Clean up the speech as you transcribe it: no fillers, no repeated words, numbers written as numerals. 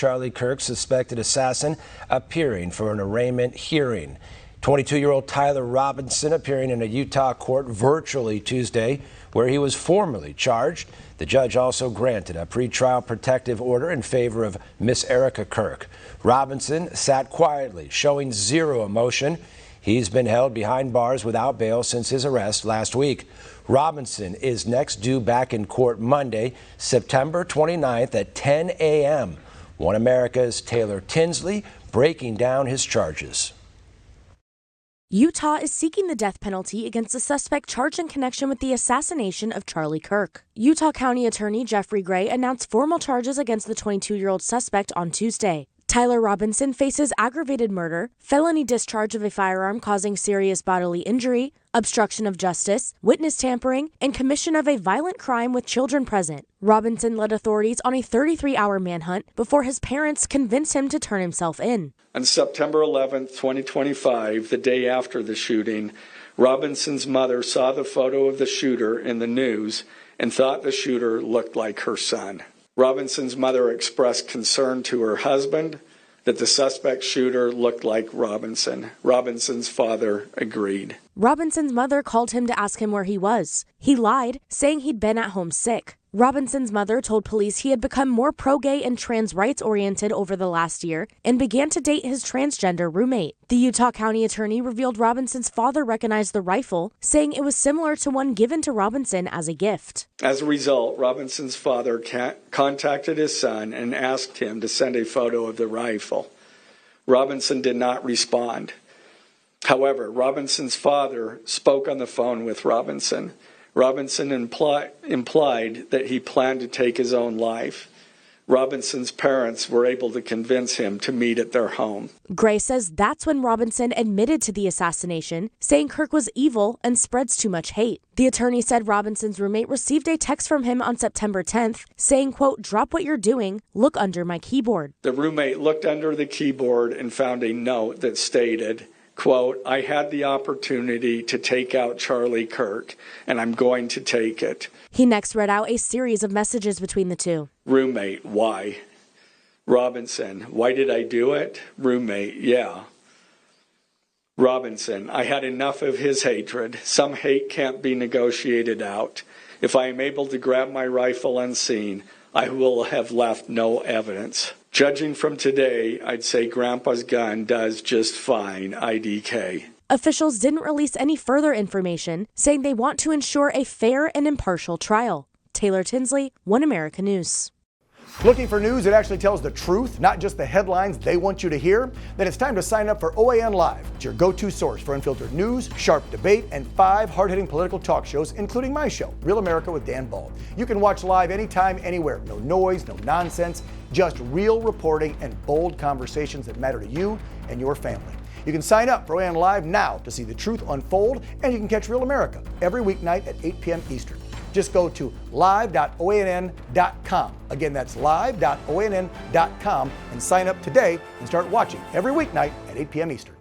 Charlie Kirk, suspected assassin, appearing for an arraignment hearing. 22-year-old Tyler Robinson appearing in a Utah court virtually Tuesday, where he was formally charged. The judge also granted a pretrial protective order in favor of Miss Erica Kirk. Robinson sat quietly, showing zero emotion. He's been held behind bars without bail since his arrest last week. Robinson is next due back in court Monday, September 29th at 10 a.m. One America's Taylor Tinsley breaking down his charges. Utah is seeking the death penalty against a suspect charged in connection with the assassination of Charlie Kirk. Utah County Attorney Jeffrey Gray announced formal charges against the 22-year-old suspect on Tuesday. Tyler Robinson faces aggravated murder, felony discharge of a firearm causing serious bodily injury, obstruction of justice, witness tampering, and commission of a violent crime with children present. Robinson led authorities on a 33-hour manhunt before his parents convinced him to turn himself in. On September 11, 2025, the day after the shooting, Robinson's mother saw the photo of the shooter in the news and thought the shooter looked like her son. Robinson's mother expressed concern to her husband that the suspect shooter looked like Robinson. Robinson's father agreed. Robinson's mother called him to ask him where he was. He lied, saying he'd been at home sick. Robinson's mother told police he had become more pro-gay and trans rights oriented over the last year and began to date his transgender roommate. The Utah County Attorney revealed Robinson's father recognized the rifle, saying it was similar to one given to Robinson as a gift. As a result, Robinson's father contacted his son and asked him to send a photo of the rifle. Robinson did not respond. However, Robinson's father spoke on the phone with Robinson. Robinson implied that he planned to take his own life. Robinson's parents were able to convince him to meet at their home. Gray says that's when Robinson admitted to the assassination, saying Kirk was evil and spreads too much hate. The attorney said Robinson's roommate received a text from him on September 10th, saying, quote, "Drop what you're doing, look under my keyboard." The roommate looked under the keyboard and found a note that stated, quote, "I had the opportunity to take out Charlie Kirk, and I'm going to take it." He next read out a series of messages between the two. Roommate, why? Robinson, why did I do it? Roommate, yeah. Robinson, I had enough of his hatred. Some hate can't be negotiated out. If I am able to grab my rifle unseen, I will have left no evidence. Judging from today, I'd say Grandpa's gun does just fine, IDK. Officials didn't release any further information, saying they want to ensure a fair and impartial trial. Taylor Tinsley, One America News. Looking for news that actually tells the truth, not just the headlines they want you to hear? Then it's time to sign up for OAN Live. It's your go-to source for unfiltered news, sharp debate, and 5 hard-hitting political talk shows, including my show, Real America with Dan Ball. You can watch live anytime, anywhere. No noise, no nonsense, just real reporting and bold conversations that matter to you and your family. You can sign up for OAN Live now to see the truth unfold, and you can catch Real America every weeknight at 8 p.m. Eastern. Just go to live.onn.com. Again, that's live.onn.com and sign up today and start watching every weeknight at 8 p.m. Eastern.